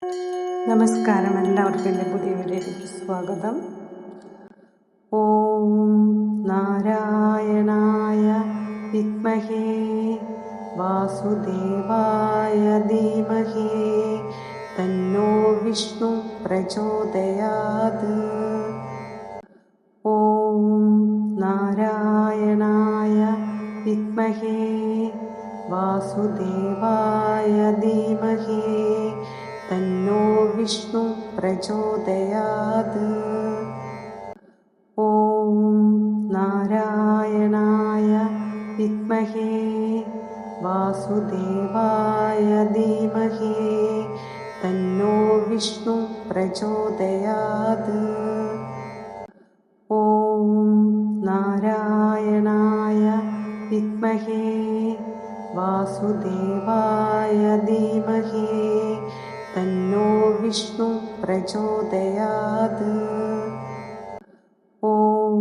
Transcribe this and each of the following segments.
നമസ്കാരം, എല്ലാവർക്കും എൻ്റെ പുതിയ വീഡിയോയിലേക്ക് സ്വാഗതം. ഓം നാരായണായ വിദ്മഹേ വാസുദേവായ ധീമഹി തന്നോ വിഷ്ണു പ്രചോദയാത്. ഓം നാരായണായ വിദ്മഹേ വാസുദേവായ ധീമഹി തന്നോ വിഷ്ണു പ്രചോദയാത്. ഓം നാരായണായ വിദ്മഹേ വാസുദേവായ ധീമഹി തന്നോ വിഷ്ണു പ്രചോദയാത്. ഓം നാരായണായ വിദ്മഹേ വാസുദേവായ ധീമഹി തന്നോ വിഷ്ണു പ്രചോദയാത്. ഓം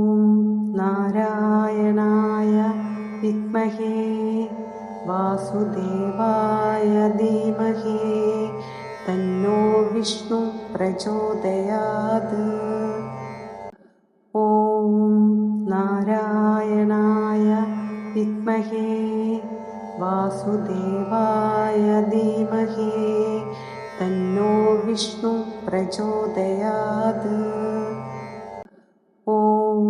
നാരായണായ വിദ്മഹേ വാസുദേവായ ധീമഹി തന്നോ വിഷ്ണു പ്രചോദയാത്. ഓം നാരായണായ വിദ്മഹേ വാസുദേവായ ധീമഹി തന്നോ വിഷ്ണു പ്രചോദയാത്. ഓം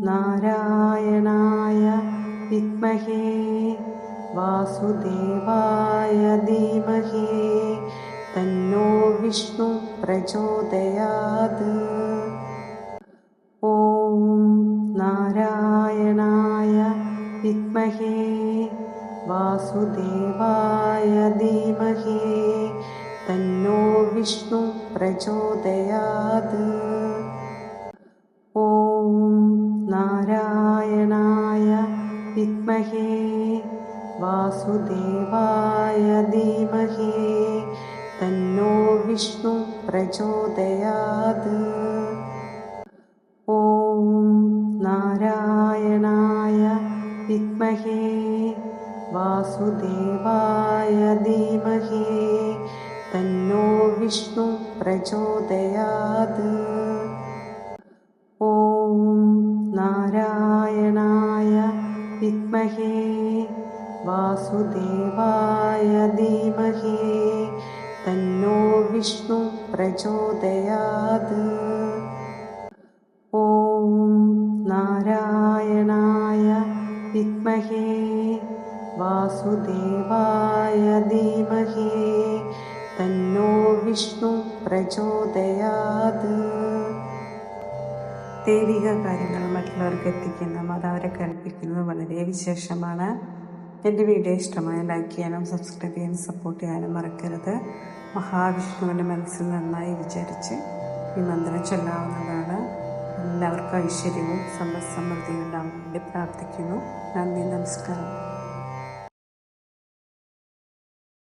നാരായണായ വിദ്മഹേ വാസുദേവായ ധീമഹി തന്നോ വിഷ്ണു പ്രചോദയാത്. ഓം നാരായണായ വിദ്മഹേ വാസുദേവായ ധീമഹി തന്നോ വിഷ്ണു പ്രചോദയാത്. ഓം നാരായണായ വിദ്മഹേ വാസുദേവായ ധീമഹി തന്നോ വിഷ്ണു പ്രചോദയാത്. ഓം നാരായണായ വിദ്മഹേ വാസുദേവായ ധീമഹി തന്നോ വിഷ്ണു പ്രചോദയാത്. ഓം നാരായണായ വിദ്മഹേ വാസുദേവായ ധീമഹി തന്നോ വിഷ്ണു പ്രചോദയാത്. ഓം നാരായണായ വിദ്മഹേ വാസുദേവായ ധീമഹി തന്നോ വിഷ്ണു പ്രചോദയാത്. ദൈവിക കാര്യങ്ങൾ മറ്റുള്ളവർക്ക് എത്തിക്കുന്നതും അതവരെ കേൾപ്പിക്കുന്നതും വളരെ വിശേഷമാണ്. എൻ്റെ വീഡിയോ ഇഷ്ടമായ ലൈക്ക് ചെയ്യാനും സബ്സ്ക്രൈബ് ചെയ്യാനും സപ്പോർട്ട് ചെയ്യാനും മറക്കരുത്. മഹാവിഷ്ണുവിൻ്റെ മനസ്സിൽ നന്നായി വിചാരിച്ച് ഈ മന്ത്രം ചൊല്ലാവുന്നതാണ്. എല്ലാവർക്കും ഐശ്വര്യവും സമ്പദ് സമൃദ്ധിയും ഉണ്ടാവാൻ വേണ്ടി പ്രാർത്ഥിക്കുന്നു. നന്ദി, നമസ്കാരം.